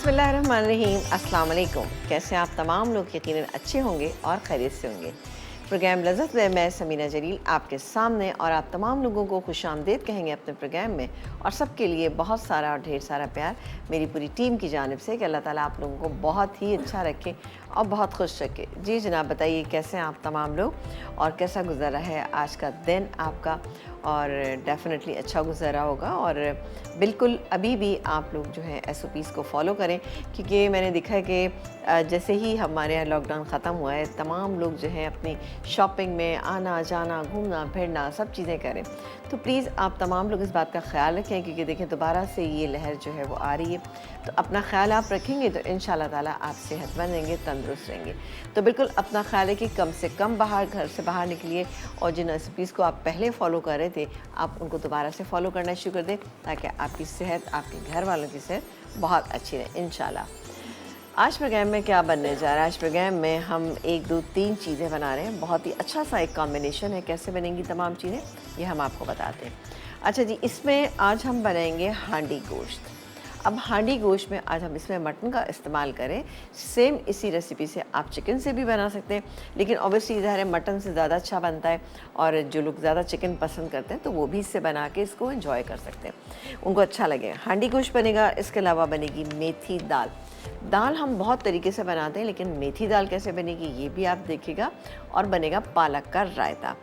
बिस्मिल्लाहिर्रहमानिर्रहीम, अस्सलाम वालेकुम। कैसे आप तमाम लोग यकीनन अच्छे होंगे और खैरियत से होंगे। प्रोग्राम लज़्ज़त में मैं समीना जलील आपके सामने और आप तमाम लोगों को खुशामदीद कहेंगे अपने प्रोग्राम में, और सबके लिए बहुत सारा और ढेर सारा प्यार मेरी पूरी टीम की जानिब से कि अल्लाह ताला आप लोगों को बहुत ही अच्छा रखे और बहुत खुश रखे। जी जनाब, बताइए कैसे हैं आप तमाम लोग और कैसा गुज़रा है आज का दिन आपका? और डेफ़िनेटली अच्छा गुज़रा होगा। और बिल्कुल अभी भी आप लोग जो है SOPs को फ़ॉलो करें, क्योंकि मैंने देखा है कि जैसे ही हमारे यहाँ लॉकडाउन ख़त्म हुआ है, तमाम लोग जो हैं अपनी शॉपिंग में आना जाना, घूमना फिरना सब चीज़ें करें। तो प्लीज़ आप तमाम लोग इस बात का ख़्याल रखें, क्योंकि देखें दोबारा से ये लहर जो है वो आ रही है। तो अपना ख़्याल आप रखेंगे तो इंशाल्लाह ताला आप सेहतमंद रहेंगे, तंदुरुस्त रहेंगे। तो बिल्कुल अपना ख़्याल रखिए, कम से कम बाहर घर से बाहर निकलिए, और जिन SOPs को आप पहले फ़ॉलो कर रहे थे आप उनको दोबारा से फ़ॉलो करना शुरू कर दें, ताकि आपकी सेहत, आपके घर वालों की सेहत बहुत अच्छी रहे इंशाल्लाह। आज प्रोग्राम में क्या बनने जा रहा है? आज प्रोग्राम में हम 1 2 3 चीज़ें बना रहे हैं। बहुत ही अच्छा सा एक कॉम्बिनेशन है। कैसे बनेंगी तमाम चीज़ें ये हम आपको बताते हैं। अच्छा जी, इसमें आज हम बनाएंगे हांडी गोश्त। अब हांडी गोश्त में आज हम इसमें मटन का इस्तेमाल करें। सेम इसी रेसिपी से आप चिकन से भी बना सकते हैं, लेकिन ऑब्वियसली ज़ाहिर है मटन से ज़्यादा अच्छा बनता है, और जो लोग ज़्यादा चिकन पसंद करते हैं तो वो भी इससे बना के इसको एंजॉय कर सकते हैं, उनको अच्छा लगेगा। हांडी गोश्त बनेगा। इसके अलावा बनेगी मेथी दाल। दाल हम बहुत तरीके से बनाते हैं, लेकिन मेथी दाल कैसे बनेगी ये भी आप देखिएगा। और बनेगा पालक का रायता।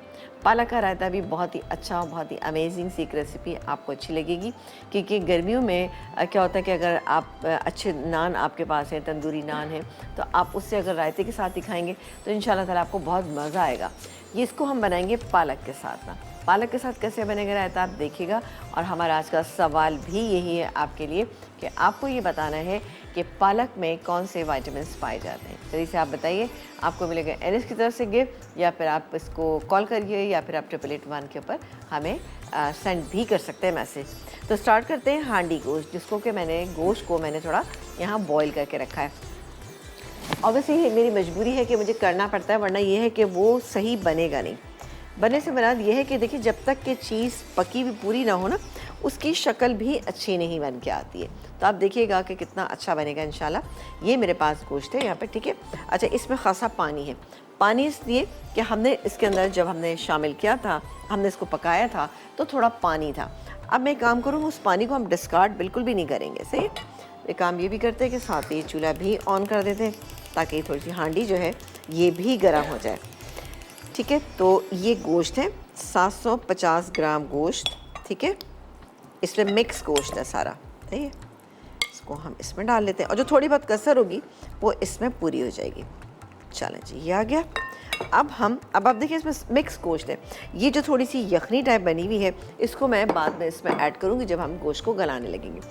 पालक का रायता भी बहुत ही अच्छा, बहुत ही अमेजिंग सी एक रेसिपी, आपको अच्छी लगेगी, क्योंकि गर्मियों में क्या होता है कि अगर आप अच्छे नान आपके पास हैं, तंदूरी नान है, तो आप उससे अगर रायते के साथ ही खाएंगे तो इंशाल्लाह ताला आपको बहुत मज़ा आएगा। ये इसको हम बनाएंगे पालक के साथ ना। पालक के साथ कैसे बनेगा रायता आप देखिएगा। और हमारा आज का सवाल भी यही है आपके लिए कि आपको ये बताना है कि पालक में कौन से विटामिन्स पाए जाते हैं। जल्दी से आप बताइए। आपको मिलेगा NS की तरफ से गिफ्ट, या फिर आप इसको कॉल करिए, या फिर आप 888 के ऊपर हमें सेंड भी कर सकते हैं मैसेज। तो स्टार्ट करते हैं हांडी गोश्त, जिसको कि गोश्त को मैंने थोड़ा यहाँ बॉईल करके रखा है। ऑब्वियसली मेरी मजबूरी है कि मुझे करना पड़ता है, वरना ये है कि वो सही बनेगा नहीं। बनने से मुराद ये है कि देखिए, जब तक कि चीज़ पकी हुई पूरी ना हो ना, उसकी शक्ल भी अच्छी नहीं बन के आती है। तो आप देखिएगा कि कितना अच्छा बनेगा इंशाल्लाह। ये मेरे पास गोश्त है यहाँ पे, ठीक है। अच्छा, इसमें खासा पानी है। पानी इसलिए कि हमने इसके अंदर जब हमने शामिल किया था, हमने इसको पकाया था, तो थोड़ा पानी था। अब मैं काम करूँ, उस पानी को हम डिस्कार्ड बिल्कुल भी नहीं करेंगे। सही। एक काम ये भी करते हैं कि साथ ही चूल्हा भी ऑन कर देते हैं, ताकि थोड़ी सी हांडी जो है ये भी गर्म हो जाए, ठीक है। तो ये गोश्त है 750 ग्राम गोश्त, ठीक है। इसमें मिक्स गोश्त है सारा, ठीक है। इसको हम इसमें डाल लेते हैं, और जो थोड़ी बहुत कसर होगी वो इसमें पूरी हो जाएगी। चलें जी, ये आ गया। अब आप देखिए, इसमें मिक्स गोश्त है। ये जो थोड़ी सी यखनी टाइप बनी हुई है, इसको मैं बाद में इसमें ऐड करूँगी जब हम गोश्त को गलाने लगेंगे।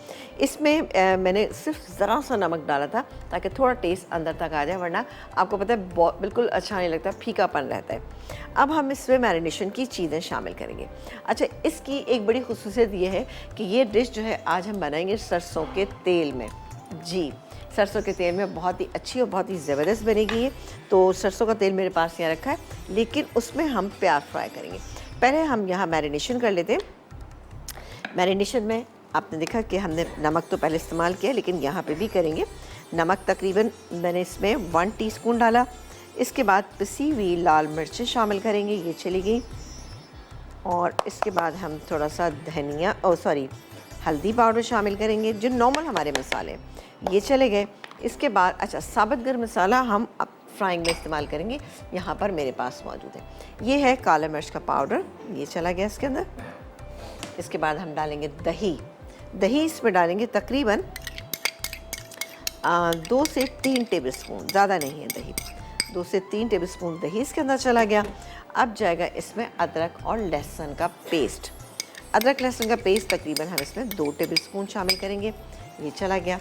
इसमें मैंने सिर्फ ज़रा सा नमक डाला था, ताकि थोड़ा टेस्ट अंदर तक आ जाए, वरना आपको पता है बिल्कुल अच्छा नहीं लगता, फीकापन रहता है। अब हम इसमें मैरिनेशन की चीज़ें शामिल करेंगे। अच्छा, इसकी एक बड़ी खुसूसियत ये है कि ये डिश जो है आज हम बनाएंगे सरसों के तेल में। जी, सरसों के तेल में बहुत ही अच्छी और बहुत ही ज़बरदस्त बनेगी ये। तो सरसों का तेल मेरे पास यहाँ रखा है, लेकिन उसमें हम प्याज फ्राई करेंगे। पहले हम यहाँ मैरिनेशन कर लेते हैं। मैरिनेशन में आपने देखा कि हमने नमक तो पहले इस्तेमाल किया, लेकिन यहाँ पे भी करेंगे। नमक तकरीबन मैंने इसमें 1 टीस्पून डाला। इसके बाद पिसी हुई लाल मिर्चें शामिल करेंगे, ये चली गई। और इसके बाद हम थोड़ा सा हल्दी पाउडर शामिल करेंगे, जो नॉर्मल हमारे मसाले हैं, ये चले गए। इसके बाद अच्छा, साबुत गर्म मसाला हम अब फ्राइंग में इस्तेमाल करेंगे। यहाँ पर मेरे पास मौजूद है, ये है काला मिर्च का पाउडर, ये चला गया इसके अंदर। इसके बाद हम डालेंगे दही इसमें डालेंगे तकरीबन 2 से 3 टेबल स्पून, ज़्यादा नहीं है दही। 2 से 3 टेबल स्पून दही इसके अंदर चला गया। अब जाएगा इसमें अदरक और लहसुन का पेस्ट। अदरक लहसुन का पेस्ट तकरीबन हम इसमें 2 टेबल स्पून शामिल करेंगे, ये चला गया।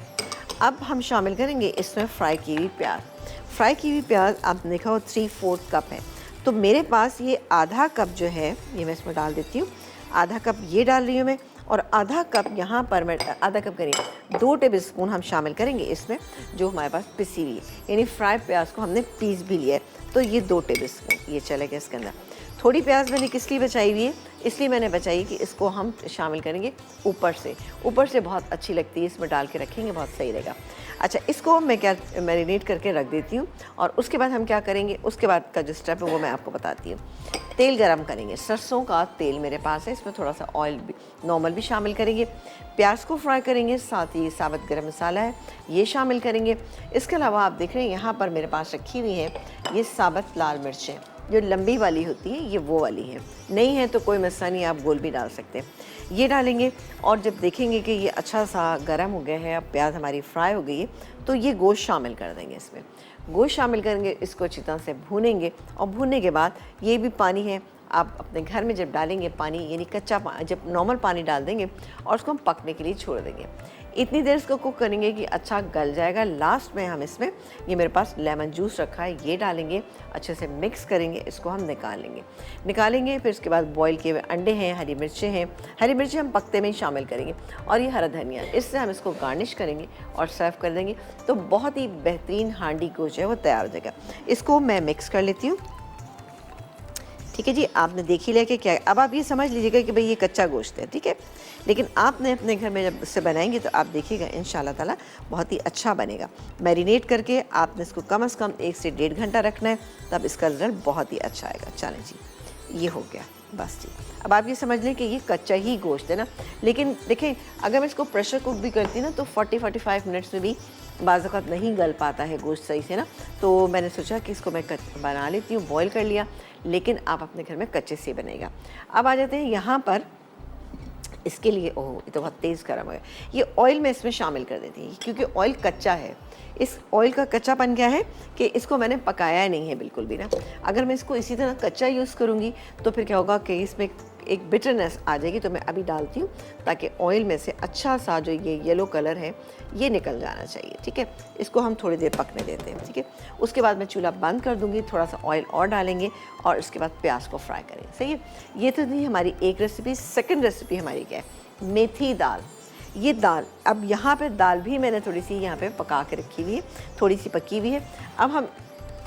अब हम शामिल करेंगे इसमें फ्राई की हुई प्याज। फ्राई की हुई प्याज आपने देखा हो 3/4 कप है, तो मेरे पास ये आधा कप जो है ये मैं इसमें डाल देती हूँ। आधा कप ये डाल रही हूँ मैं, और आधा कप यहाँ पर मैं आधा कप करिए 2 टेबल स्पून हम शामिल करेंगे इसमें, जो हमारे पास पिसी हुई है, यानी फ्राई प्याज को हमने पीस भी लिया है, तो ये 2 टेबल स्पून ये चलेगा इसके अंदर। थोड़ी प्याज मैंने किस लिए बचाई हुई है, इसलिए मैंने बचाई कि इसको हम शामिल करेंगे ऊपर से बहुत अच्छी लगती है, इसमें डाल के रखेंगे बहुत सही रहेगा। अच्छा, इसको मैं क्या मैरिनेट करके रख देती हूँ और उसके बाद हम क्या करेंगे, उसके बाद का जो स्टेप है वो मैं आपको बताती हूँ। तेल गरम करेंगे, सरसों का तेल मेरे पास है, इसमें थोड़ा सा ऑयल भी नॉर्मल भी शामिल करेंगे। प्याज को फ्राई करेंगे, साथ ही साबुत गरम मसाला है ये शामिल करेंगे। इसके अलावा आप देख रहे हैं यहाँ पर मेरे पास रखी हुई है ये साबुत लाल मिर्चें, जो लंबी वाली होती है ये वो वाली है, नहीं है तो कोई मसला नहीं, आप गोल भी डाल सकते हैं। ये डालेंगे और जब देखेंगे कि ये अच्छा सा गर्म हो गया है, अब प्याज हमारी फ्राई हो गई है, तो ये गोश्त शामिल कर देंगे। इसमें गोश्त शामिल करेंगे, इसको अच्छी तरह से भूनेंगे और भूनने के बाद ये भी पानी है, आप अपने घर में जब डालेंगे पानी, यानी कच्चा जब नॉर्मल पानी डाल देंगे और उसको हम पकने के लिए छोड़ देंगे। इतनी देर इसको कुक करेंगे कि अच्छा गल जाएगा। लास्ट में हम इसमें ये मेरे पास लेमन जूस रखा है ये डालेंगे, अच्छे से मिक्स करेंगे, इसको हम निकालेंगे। फिर उसके बाद बॉईल किए हुए अंडे हैं, हरी मिर्चें हम पकते में ही शामिल करेंगे और ये हरा धनिया, इससे हम इसको गार्निश करेंगे और सर्व कर देंगे। तो बहुत ही बेहतरीन हांडी गोश्त जो है वो तैयार हो जाएगा। इसको मैं मिक्स कर लेती हूँ। ठीक है जी, आपने देख ही लिया कि क्या है। अब आप ये समझ लीजिएगा कि भाई ये कच्चा गोश्त है, ठीक है, लेकिन आपने अपने घर में जब इससे बनाएंगे तो आप देखिएगा इंशाल्लाह ताला बहुत ही अच्छा बनेगा। मैरिनेट करके आपने इसको कम से कम 1 से 1.5 घंटा रखना है, तब इसका रिजल्ट बहुत ही अच्छा आएगा। चलें जी, ये हो गया बस जी। अब आप ये समझ लें कि ये कच्चा ही गोश्त है ना, लेकिन देखें अगर मैं इसको प्रेशर कुक भी करती ना तो 40-45 मिनट्स में भी बाज़ वक़्त नहीं गल पाता है गोश्त सही से ना, तो मैंने सोचा कि इसको मैं बना लेती हूँ, बॉईल कर लिया, लेकिन आप अपने घर में कच्चे से बनेगा। अब आ जाते हैं यहाँ पर, इसके लिए ओह ये तो बहुत तेज़ गर्म हो गया, ये ऑयल मैं इसमें शामिल कर देती हूँ क्योंकि ऑयल कच्चा है। इस ऑयल का कच्चापन क्या है कि इसको मैंने पकाया नहीं है बिल्कुल भी ना। अगर मैं इसको इसी तरह कच्चा यूज़ करूँगी तो फिर क्या होगा कि इसमें एक बिटरनेस आ जाएगी। तो मैं अभी डालती हूँ ताकि ऑयल में से अच्छा सा जो ये येलो कलर है ये निकल जाना चाहिए। ठीक है, इसको हम थोड़ी देर पकने देते हैं। ठीक है, उसके बाद मैं चूल्हा बंद कर दूँगी, थोड़ा सा ऑयल और डालेंगे और उसके बाद प्याज को फ्राई करेंगे। सही है, ये तो थी हमारी एक रेसिपी। सेकेंड रेसिपी हमारी क्या है, मेथी दाल। ये दाल, अब यहाँ पे दाल भी मैंने थोड़ी सी यहाँ पे पका के रखी हुई है, थोड़ी सी पकी हुई है। अब हम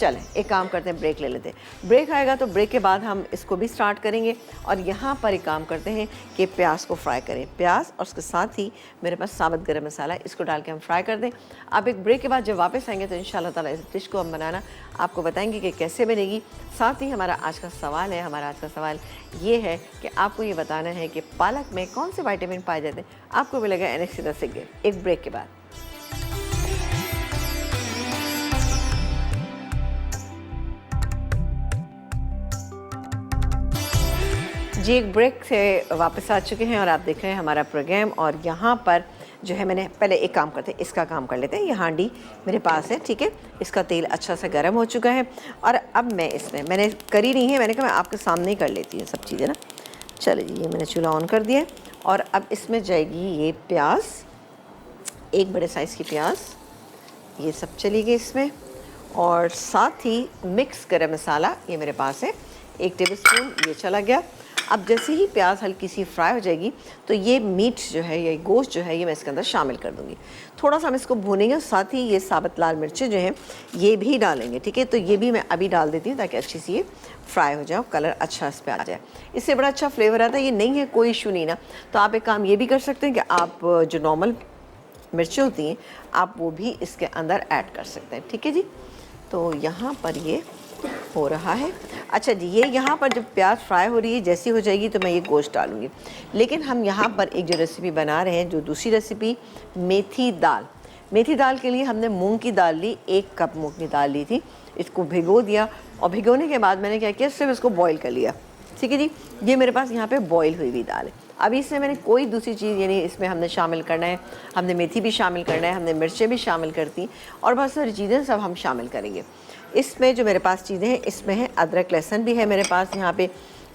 चलें एक काम करते हैं, ब्रेक ले लेते हैं। ब्रेक आएगा तो ब्रेक के बाद हम इसको भी स्टार्ट करेंगे और यहाँ पर एक काम करते हैं कि प्याज को फ्राई करें। प्याज और उसके साथ ही मेरे पास साबुत गरम मसाला, इसको डाल के हम फ्राई कर दें। अब एक ब्रेक के बाद जब वापस आएंगे तो इंशाल्लाह ताला इस डिश को हम बनाना आपको बताएंगे कि कैसे बनेगी। साथ ही हमारा आज का सवाल ये है कि आपको ये बताना है कि पालक में कौन से विटामिन पाए जाते हैं। आपको मिलेगा एनेक्सिदा सिग्गे एक ब्रेक के बाद। जी, एक ब्रेक से वापस आ चुके हैं और आप देख रहे हैं हमारा प्रोग्राम। और यहाँ पर जो है, मैंने पहले एक काम करते हैं, इसका काम कर लेते हैं। ये हांडी मेरे पास है, ठीक है, इसका तेल अच्छा सा गर्म हो चुका है और अब मैं इसमें, मैंने करी नहीं है, मैंने कहा मैं आपके सामने ही कर लेती हूँ सब चीज़ें ना। चलिए जी, ये मैंने चूल्हा ऑन कर दिया और अब इसमें जाएगी ये प्याज, एक बड़े साइज़ की प्याज, ये सब चली गई इसमें। और साथ ही मिक्स गरम मसाला ये मेरे पास है 1 टेबलस्पून, ये चला गया। अब जैसे ही प्याज हल्की सी फ्राई हो जाएगी तो ये मीट जो है, ये गोश्त जो है, ये मैं इसके अंदर शामिल कर दूँगी। थोड़ा सा हम इसको भूनेंगे और साथ ही ये साबुत लाल मिर्चें जो हैं ये भी डालेंगे। ठीक है, तो ये भी मैं अभी डाल देती हूँ ताकि अच्छी सी ये फ्राई हो जाए, कलर अच्छा इस पर आ जाए, इससे बड़ा अच्छा फ्लेवर आता है। ये नहीं है कोई इशू नहीं ना, तो आप एक काम ये भी कर सकते हैं कि आप जो नॉर्मल मिर्चें होती हैं आप वो भी इसके अंदर ऐड कर सकते हैं। ठीक है जी, तो यहाँ पर ये हो रहा है। अच्छा जी, ये यहाँ पर जब प्याज फ्राई हो रही है, जैसी हो जाएगी तो मैं ये गोश्त डालूँगी। लेकिन हम यहाँ पर एक जो रेसिपी बना रहे हैं, जो दूसरी रेसिपी, मेथी दाल। मेथी दाल के लिए हमने मूंग की दाल ली, 1 कप मूंग की दाल ली थी, इसको भिगो दिया और भिगोने के बाद मैंने क्या किया, सिर्फ इसको बॉईल कर लिया। ठीक है जी, ये मेरे पास यहाँ पे बॉईल हुई हुई दाल है। अभी इसमें मैंने कोई दूसरी चीज़, यानी इसमें हमने शामिल करना है, हमने मेथी भी शामिल करना है, हमने मिर्चें भी शामिल करती और बहुत सारी चीज़ें सब हम शामिल करेंगे। इसमें जो मेरे पास चीज़ें हैं, इसमें है अदरक लहसुन भी है मेरे पास, यहाँ पे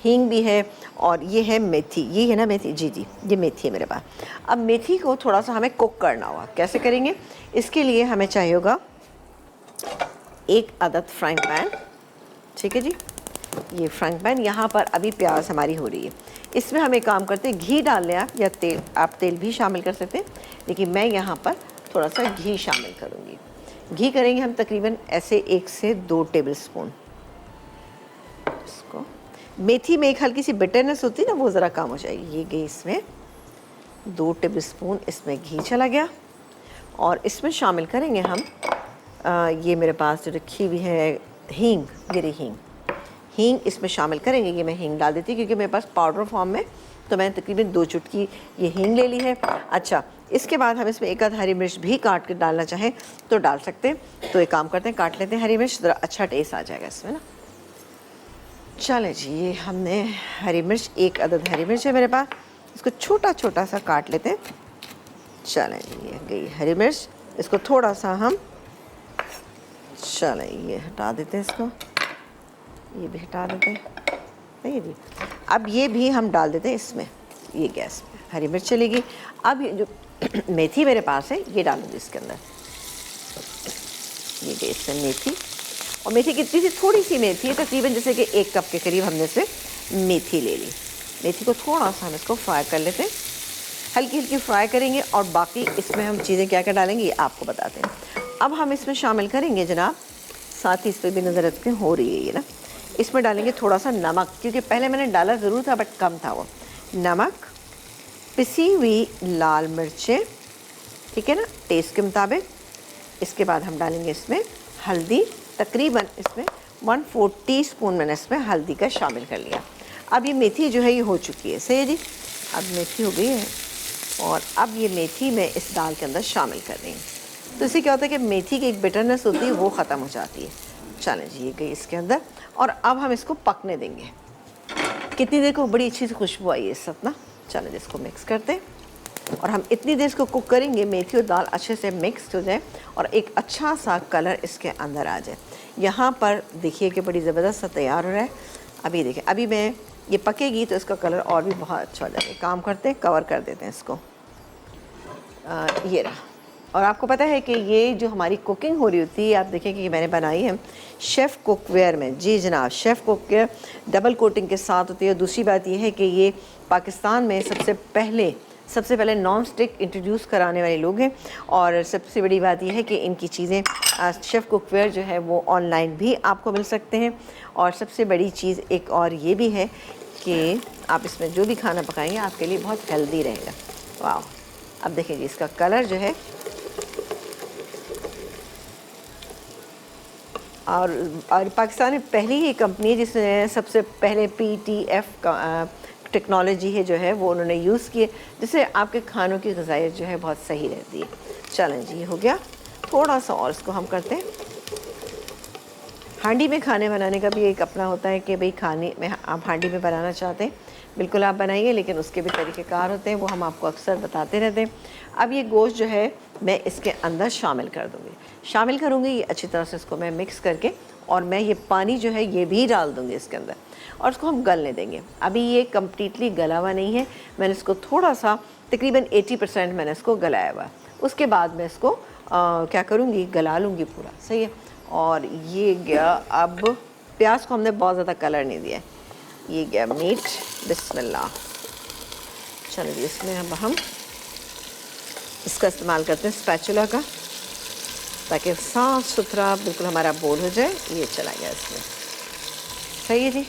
हींग भी है और ये है मेथी, ये है ना मेथी, जी जी, ये मेथी है मेरे पास। अब मेथी को थोड़ा सा हमें कुक करना होगा। कैसे करेंगे, इसके लिए हमें चाहिए होगा 1 अदद फ्राइंग पैन। ठीक है जी, ये फ्राइंग पैन, यहाँ पर अभी प्याज हमारी हो रही है, इसमें हम एक काम करते हैं, घी डाल लें आप या तेल, आप तेल भी शामिल कर सकते हैं, लेकिन मैं यहाँ पर थोड़ा सा घी शामिल करूँगी। घी करेंगे हम तकरीबन ऐसे 1 से 2 टेबलस्पून। इसको मेथी में एक हल्की सी बिटरनेस होती है ना, वो ज़रा कम हो जाएगी। ये गई इसमें 2 टेबल स्पून इसमें घी चला गया। और इसमें शामिल करेंगे हम ये मेरे पास जो रखी हुई है हींग, ये रही हींग। हींग इसमें शामिल करेंगे। ये मैं हींग डाल देती हूँ क्योंकि मेरे पास पाउडर फॉर्म में, तो मैंने तकरीबन 2 चुटकी ये हींग ले ली है। अच्छा, इसके बाद हम इसमें एक आध हरी मिर्च भी काट के डालना चाहें तो डाल सकते हैं। तो एक काम करते हैं, काट लेते हैं हरी मिर्च, ज़रा अच्छा टेस्ट आ जाएगा इसमें ना। चलें जी, ये हमने हरी मिर्च, 1 अदद हरी मिर्च है मेरे पास, इसको छोटा छोटा सा काट लेते हैं। चलें जी, ये गई हरी मिर्च, इसको थोड़ा सा हम, चलें ये हटा देते हैं, इसको ये भी हटा देते हैं। सही जी। अब ये भी हम डाल देते हैं इसमें, ये गैस पे हरी मिर्च चलेगी। अब ये जो मेथी मेरे पास है ये डाल दूँगी इसके अंदर। ये गई इसमें मेथी, और मेथी कितनी सी, थोड़ी सी मेथी है, तकरीबन जैसे कि 1 कप के करीब हमने इसमें मेथी ले ली। मेथी को थोड़ा सा हम इसको फ्राई कर लेते हैं, हल्की हल्की फ्राई करेंगे। और बाकी इसमें हम चीज़ें क्या क्या डालेंगे ये आपको बताते हैं। अब हम इसमें शामिल करेंगे जनाब, साथ ही इस पर भी नज़र रखें, हो रही है ये ना, इसमें डालेंगे थोड़ा सा नमक, क्योंकि पहले मैंने डाला ज़रूर था बट कम था वो। नमक, पिसी हुई लाल मिर्चें, ठीक है ना, टेस्ट के मुताबिक। इसके बाद हम डालेंगे इसमें हल्दी, तकरीबन इसमें 1/4 टीस्पून मैंने इसमें हल्दी का शामिल कर लिया। अब ये मेथी जो है ये हो चुकी है, सही है जी। अब मेथी हो गई है और अब ये मेथी मैं इस दाल के अंदर शामिल कर रही हूँ। तो इससे क्या होता है कि मेथी की एक बिटरनेस होती है वो ख़त्म हो जाती है। चलें जी, ये गई इसके अंदर, और अब हम इसको पकने देंगे। कितनी देर को, बड़ी अच्छी सी खुशबू आई है इस सब ना। चलें जी, इसको मिक्स करते हैं और हम इतनी देर इसको कुक करेंगे, मेथी और दाल अच्छे से मिक्स हो जाए और एक अच्छा सा कलर इसके अंदर आ जाए। यहाँ पर देखिए कि बड़ी ज़बरदस्त सा तैयार हो रहा है। अभी देखिए, अभी मैं ये पकेगी तो इसका कलर और भी बहुत अच्छा हो जाएगा। काम करते हैं, कवर कर देते हैं इसको। ये रहा। और आपको पता है कि ये जो हमारी कुकिंग हो रही होती है, आप देखें कि मैंने बनाई है शेफ़ कुकवेयर में। जी जनाब, शेफ़ कुकवेयर डबल कोटिंग के साथ होती है। दूसरी बात ये है कि ये पाकिस्तान में सबसे पहले नॉन स्टिक इंट्रोड्यूस कराने वाले लोग हैं। और सबसे बड़ी बात यह है कि इनकी चीज़ें शेफ़ कुकवेयर जो है वो ऑनलाइन भी आपको मिल सकते हैं। और सबसे बड़ी चीज़ एक और ये भी है कि आप इसमें जो भी खाना पकाएंगे आपके लिए बहुत हेल्दी रहेगा। वाह, अब देखिए जी, इसका कलर जो है, और पाकिस्तान में पहली ही कंपनी है जिसने सबसे पहले PTF टेक्नोलॉजी है जो है वो उन्होंने यूज़ की है, जिससे आपके खानों की ग़िज़ाइयत जो है बहुत सही रहती है। चलें जी, ये हो गया। थोड़ा सा और इसको हम करते हैं। हांडी में खाने बनाने का भी एक अपना होता है कि भाई खाने में आप हांडी में बनाना चाहते हैं, बिल्कुल आप बनाइए, लेकिन उसके भी तरीक़ेकार होते हैं, वो हम आपको अक्सर बताते रहते हैं। अब ये गोश्त जो है मैं इसके अंदर शामिल कर दूँगी, शामिल करूँगी ये अच्छी तरह से, इसको मैं मिक्स करके, और मैं ये पानी जो है ये भी डाल दूँगी इसके अंदर, और इसको हम गलने देंगे। अभी ये कम्प्लीटली गला हुआ नहीं है, मैंने इसको थोड़ा सा, तकरीबन 80% मैंने इसको गलाया हुआ। उसके बाद मैं इसको क्या करूँगी, गला लूँगी पूरा, सही है। और ये गया, अब प्याज को हमने बहुत ज़्यादा कलर नहीं दिया है, ये गया मीट। बिस्मिल्लाह। चलिए, इसमें अब हम इसका इस्तेमाल करते हैं स्पैचुला का, ताकि साफ़ सुथरा बिल्कुल हमारा बोल हो जाए। ये चला गया इसमें, सही है जी।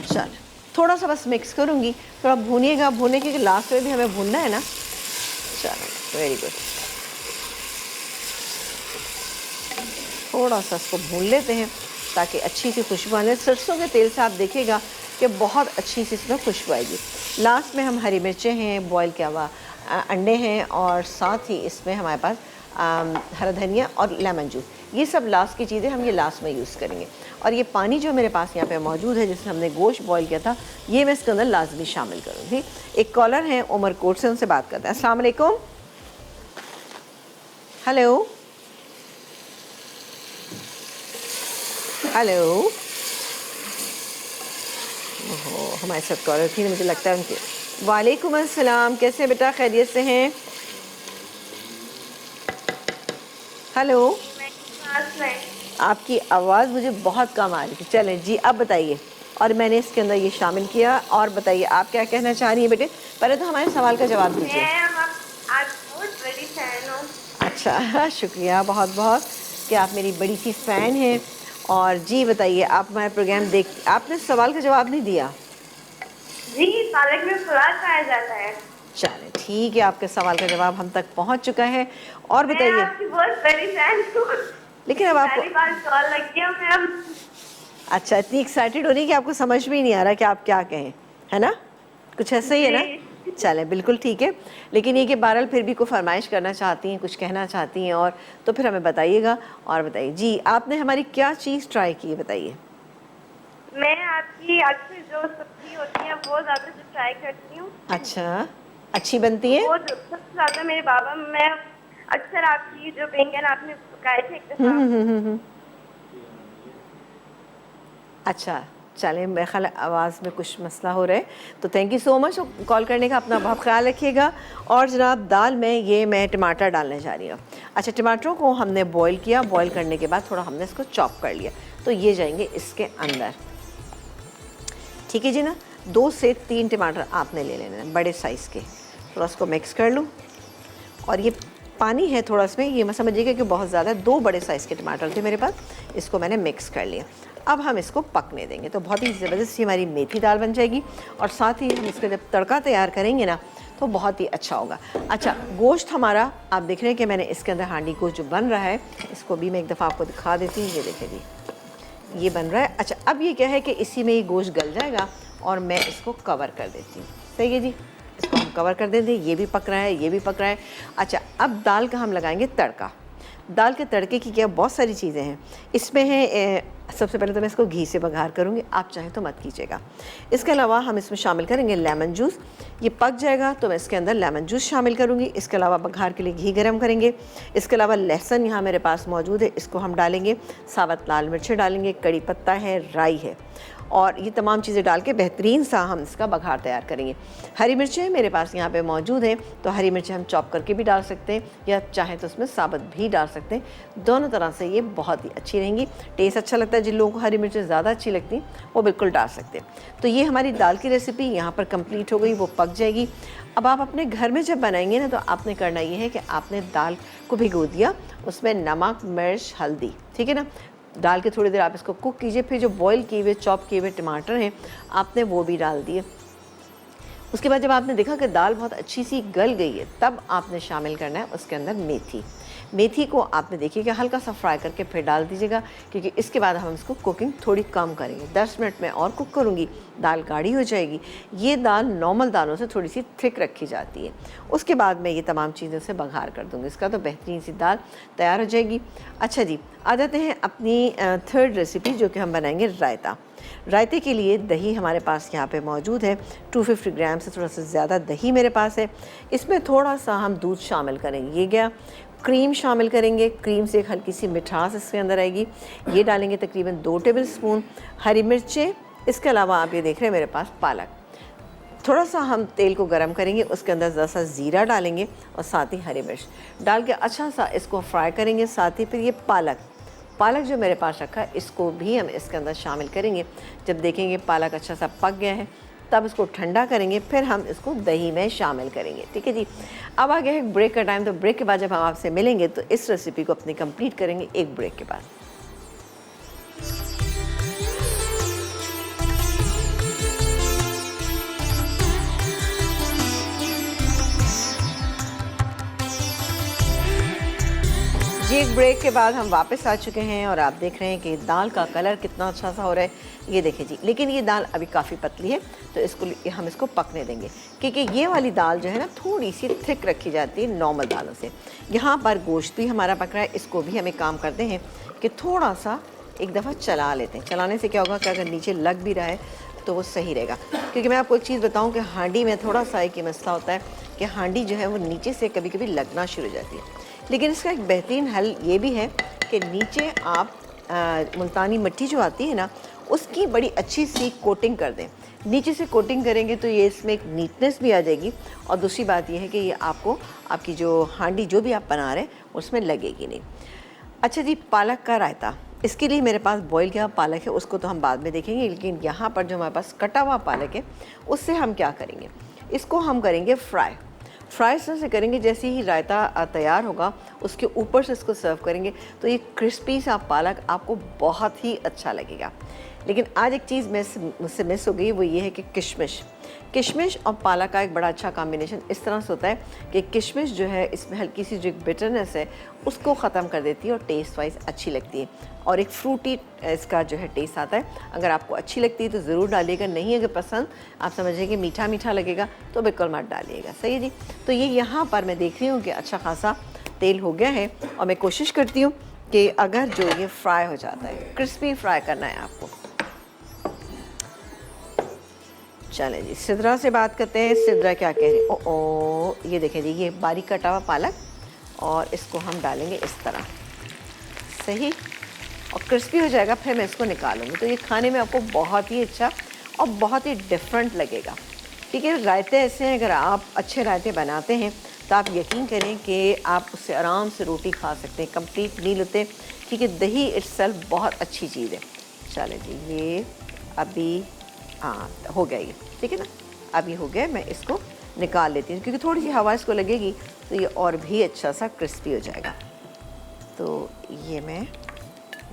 चल, थोड़ा सा बस मिक्स करूँगी, थोड़ा भूनिएगा, भूनने के लास्ट में भी हमें भूनना है ना। चलो, वेरी गुड। थोड़ा सा इसको भून लेते हैं ताकि अच्छी सी खुशबू आने। सरसों के तेल से आप देखिएगा कि बहुत अच्छी सी इसमें खुशबू आएगी। लास्ट में हम हरी मिर्चें हैं, बॉयल किया हुआ अंडे हैं, और साथ ही इसमें हमारे पास हरा धनिया और लेमन जूस, ये सब लास्ट की चीज़ें हम ये लास्ट में यूज़ करेंगे। और ये पानी जो मेरे पास यहाँ पे मौजूद है, जिसमें हमने गोश्त बॉयल किया था, ये मैं इसके अंदर लाजमी शामिल करूँगी। एक कॉलर हैं उमरकोट से, उनसे बात करते हैं। अस्सलाम वालेकुम। Hello hello. ओहो, हमारे साथ कॉलर थी, मुझे लगता है उनके। वालेकुम अस्सलाम, कैसे बेटा, खैरियत से हैं? हेलो, आपकी आवाज़ मुझे बहुत कम आ रही थी। चलें जी, अब बताइए। और मैंने इसके अंदर ये शामिल किया। और बताइए आप क्या कहना चाह रही हैं बेटे? पहले तो हमारे सवाल का जवाब दीजिए। आप बहुत बड़ी फैन हो। अच्छा, शुक्रिया बहुत बहुत कि आप मेरी बड़ी सी फ़ैन हैं। और जी बताइए, आप हमारे प्रोग्राम देख, आपने सवाल का जवाब नहीं दिया। जी, पालक में सलाद खाया जाता है। चलें ठीक है, आपके सवाल का जवाब हम तक पहुंच चुका है। और मैं बताइए, आपकी बहुत बड़ी फैन हूँ। लेकिन अब आपको, पहली बार कॉल लगी है मैम। अच्छा इतनी एक्साइटेड हो रही है कि आपको समझ में ही नहीं आ रहा कि आप क्या कहें, है ना? कुछ ऐसा ही है ना? जी। चलें बिल्कुल ठीक है। लेकिन ये कि बहरहाल फिर भी कोई फरमाइश करना चाहती हैं, कुछ कहना चाहती हैं और, तो फिर हमें बताइएगा। और बताइए जी, आपने हमारी क्या चीज़ ट्राई की है, बताइए। मैं आपकी अक्सर जो सब्जी होती है वो ज़्यादा से ट्राई करती हूँ। अच्छा, अच्छी बनती है? वो सबसे ज़्यादा मेरे बाबा, मैं अक्सर आपकी जो बैंगन आपने पकाए थे एक दफ़ा। अच्छा, चलें मेरे ख्याल है आवाज़ में कुछ मसला हो रहा है, तो thank you so much call करने का। अपना बहुत ख्याल रखिएगा। और जनाब, दाल में ये मैं टमाटर डालने जा रही हूँ। अच्छा, टमाटरों को हमने बॉईल किया, बॉईल करने के बाद थोड़ा हमने इसको चॉप कर लिया, तो ये जाएंगे इसके अंदर। ठीक है जी ना? 2 से 3 टमाटर आपने ले लेने हैं, बड़े साइज़ के। थोड़ा इसको मिक्स कर लूँ, और ये पानी है थोड़ा इसमें, ये मैं समझिएगा कि बहुत ज़्यादा। 2 बड़े साइज़ के टमाटर थे मेरे पास, इसको मैंने मिक्स कर लिया। अब हम इसको पकने देंगे, तो बहुत ही ज़बरदस्त सी हमारी मेथी दाल बन जाएगी। और साथ ही हम इसका जब तड़का तैयार करेंगे ना, तो बहुत ही अच्छा होगा। अच्छा, गोश्त हमारा आप देख रहे हैं कि मैंने इसके अंदर हांडी गोश्त जो बन रहा है, इसको भी मैं एक दफ़ा आपको दिखा देती हूँ। ये देखिए जी, ये बन रहा है। अच्छा, अब ये क्या है कि इसी में ये गोश्त गल जाएगा और मैं इसको कवर कर देती हूँ। सही है जी, इसको हम कवर कर देंगे। ये भी पक रहा है, ये भी पक रहा है। अच्छा, अब दाल का हम लगाएंगे तड़का। दाल के तड़के की क्या बहुत सारी चीज़ें हैं इसमें है। सबसे पहले तो मैं इसको घी से बघार करूँगी, आप चाहें तो मत कीजिएगा। इसके अलावा हम इसमें शामिल करेंगे लेमन जूस। ये पक जाएगा तो मैं इसके अंदर लेमन जूस शामिल करूँगी। इसके अलावा बघार के लिए घी गरम करेंगे। इसके अलावा लहसुन यहाँ मेरे पास मौजूद है, इसको हम डालेंगे। साबुत लाल मिर्चें डालेंगे, कड़ी पत्ता है, राई है, और ये तमाम चीज़ें डाल के बेहतरीन सा हम इसका बघार तैयार करेंगे। हरी मिर्चें मेरे पास यहाँ पे मौजूद हैं, तो हरी मिर्चें हम चॉप करके भी डाल सकते हैं, या चाहे तो उसमें साबुत भी डाल सकते हैं। दोनों तरह से ये बहुत ही अच्छी रहेंगी। टेस्ट अच्छा लगता है, जिन लोगों को हरी मिर्चें ज़्यादा अच्छी लगती हैं वो बिल्कुल डाल सकते हैं। तो ये हमारी दाल की रेसिपी यहाँ पर कंप्लीट हो गई, वो पक जाएगी। अब आप अपने घर में जब बनाएंगे ना, तो आपने करना ये है कि आपने दाल को भिगो दिया, उसमें नमक, मिर्च, हल्दी, ठीक है ना, डाल के थोड़ी देर आप इसको कुक कीजिए। फिर जो बॉईल किए हुए चॉप किए हुए टमाटर हैं आपने वो भी डाल दिए। उसके बाद जब आपने देखा कि दाल बहुत अच्छी सी गल गई है, तब आपने शामिल करना है उसके अंदर मेथी। मेथी को आपने देखिए कि हल्का सा फ्राई करके फिर डाल दीजिएगा, क्योंकि इसके बाद हम इसको कुकिंग थोड़ी कम करेंगे। 10 मिनट में और कुक करूँगी, दाल गाढ़ी हो जाएगी। ये दाल नॉर्मल दालों से थोड़ी सी थिक रखी जाती है। उसके बाद मैं ये तमाम चीज़ों से बघार कर दूँगी, इसका तो बेहतरीन सी दाल तैयार हो जाएगी। अच्छा जी, आ जाते हैं अपनी थर्ड रेसिपी, जो कि हम बनाएंगे रायता। रायते के लिए दही हमारे पास यहाँ पे मौजूद है। 250 ग्राम से थोड़ा सा ज़्यादा दही मेरे पास है। इसमें थोड़ा सा हम दूध शामिल करेंगे, ये गया। क्रीम शामिल करेंगे, क्रीम से एक हल्की सी मिठास इसके अंदर आएगी। ये डालेंगे तकरीबन 2 टेबल स्पून। हरी मिर्चें, इसके अलावा आप ये देख रहे हैं मेरे पास पालक। थोड़ा सा हम तेल को गरम करेंगे, उसके अंदर ज़रा सा ज़ीरा डालेंगे और साथ ही हरी मिर्च डाल के अच्छा सा इसको फ्राई करेंगे। साथ ही फिर ये पालक जो मेरे पास रखा है, इसको भी हम इसके अंदर शामिल करेंगे। जब देखेंगे पालक अच्छा सा पक गया है, तब इसको ठंडा करेंगे, फिर हम इसको दही में शामिल करेंगे। ठीक है जी। अब आ गया है ब्रेक का टाइम, तो ब्रेक के बाद जब हम आपसे मिलेंगे तो इस रेसिपी को अपनी कंप्लीट करेंगे एक ब्रेक के बाद। जी, एक ब्रेक के बाद हम वापस आ चुके हैं और आप देख रहे हैं कि दाल का कलर कितना अच्छा सा हो रहा है। ये देखिए जी, लेकिन ये दाल अभी काफ़ी पतली है, तो हम इसको पकने देंगे, क्योंकि ये वाली दाल जो है ना थोड़ी सी थिक रखी जाती है नॉर्मल दालों से। यहाँ पर गोश्त भी हमारा पक रहा है, इसको भी हमें काम करते हैं कि थोड़ा सा एक दफ़ा चला लेते हैं। चलाने से क्या होगा कि अगर नीचे लग भी रहा है तो वो सही रहेगा। क्योंकि मैं आपको एक चीज़ बताऊँ कि हांडी में थोड़ा सा एक मसला होता है कि हांडी जो है वो नीचे से कभी कभी लगना शुरू हो जाती है। लेकिन इसका एक बेहतरीन हल ये भी है कि नीचे आप मुल्तानी मिट्टी जो आती है ना, उसकी बड़ी अच्छी सी कोटिंग कर दें। नीचे से कोटिंग करेंगे तो ये इसमें एक नीटनेस भी आ जाएगी, और दूसरी बात ये है कि ये आपको आपकी जो हांडी जो भी आप बना रहे हैं उसमें लगेगी नहीं। अच्छा जी, पालक का रायता, इसके लिए मेरे पास बॉयल किया पालक है, उसको तो हम बाद में देखेंगे। लेकिन यहाँ पर जो हमारे पास कटा हुआ पालक है, उससे हम क्या करेंगे, इसको हम करेंगे फ्राई। फ्राई इस तरह से करेंगे जैसे ही रायता तैयार होगा उसके ऊपर से इसको सर्व करेंगे तो ये क्रिस्पी सा पालक आपको बहुत ही अच्छा लगेगा। लेकिन आज एक चीज़ मुझसे मिस हो गई, वो ये है कि किशमिश और पालक का एक बड़ा अच्छा कॉम्बिनेशन इस तरह से होता है कि किशमिश जो है इसमें हल्की सी जो एक बिटरनेस है उसको ख़त्म कर देती है और टेस्ट वाइज अच्छी लगती है और एक फ्रूटी इसका जो है टेस्ट आता है। अगर आपको अच्छी लगती है तो ज़रूर डालिएगा, नहीं अगर पसंद आप समझिए कि मीठा मीठा लगेगा तो बिल्कुल मत डालिएगा। सही है जी। तो ये यहाँ पर मैं देख रही हूँ कि अच्छा खासा तेल हो गया है और मैं कोशिश करती हूँ कि अगर जो ये फ्राई हो जाता है, क्रिस्पी फ्राई करना है आपको। चलें जी, सिद्रा से बात करते हैं। सिद्रा क्या कह रही है? ओ ये देखें जी, ये बारीक कटा हुआ पालक और इसको हम डालेंगे इस तरह, सही, और क्रिस्पी हो जाएगा। फिर मैं इसको निकालूंगी तो ये खाने में आपको बहुत ही अच्छा और बहुत ही डिफरेंट लगेगा। ठीक है, रायते ऐसे हैं, अगर आप अच्छे रायते बनाते हैं तो आप यकीन करें कि आप उससे आराम से रोटी खा सकते हैं, कंप्लीट मील होते हैं। ठीक है, दही इट्सेल्फ बहुत अच्छी चीज़ है। चलें जी, ये अभी हाँ हो गया ये, ठीक है ना, अभी हो गया। मैं इसको निकाल लेती हूँ क्योंकि थोड़ी सी हवा इसको लगेगी तो ये और भी अच्छा सा क्रिस्पी हो जाएगा। तो ये मैं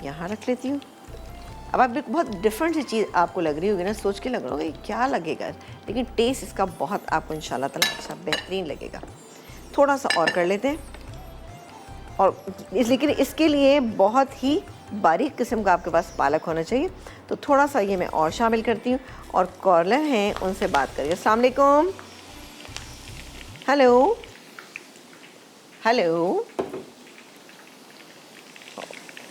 यहाँ रख लेती हूँ। अब आप बहुत डिफरेंट सी चीज़ आपको लग रही होगी ना, सोच के लग रहा होगा ये क्या लगेगा, लेकिन टेस्ट इसका बहुत आपको इंशाल्लाह ताला अच्छा बेहतरीन लगेगा। थोड़ा सा और कर लेते हैं और लेकिन इसके लिए बहुत ही बारीक किस्म का आपके पास पालक होना चाहिए। तो थोड़ा सा ये मैं और शामिल करती हूँ और कॉलर हैं उनसे बात करिए। अस्सलाम वालेकुम। Hello hello.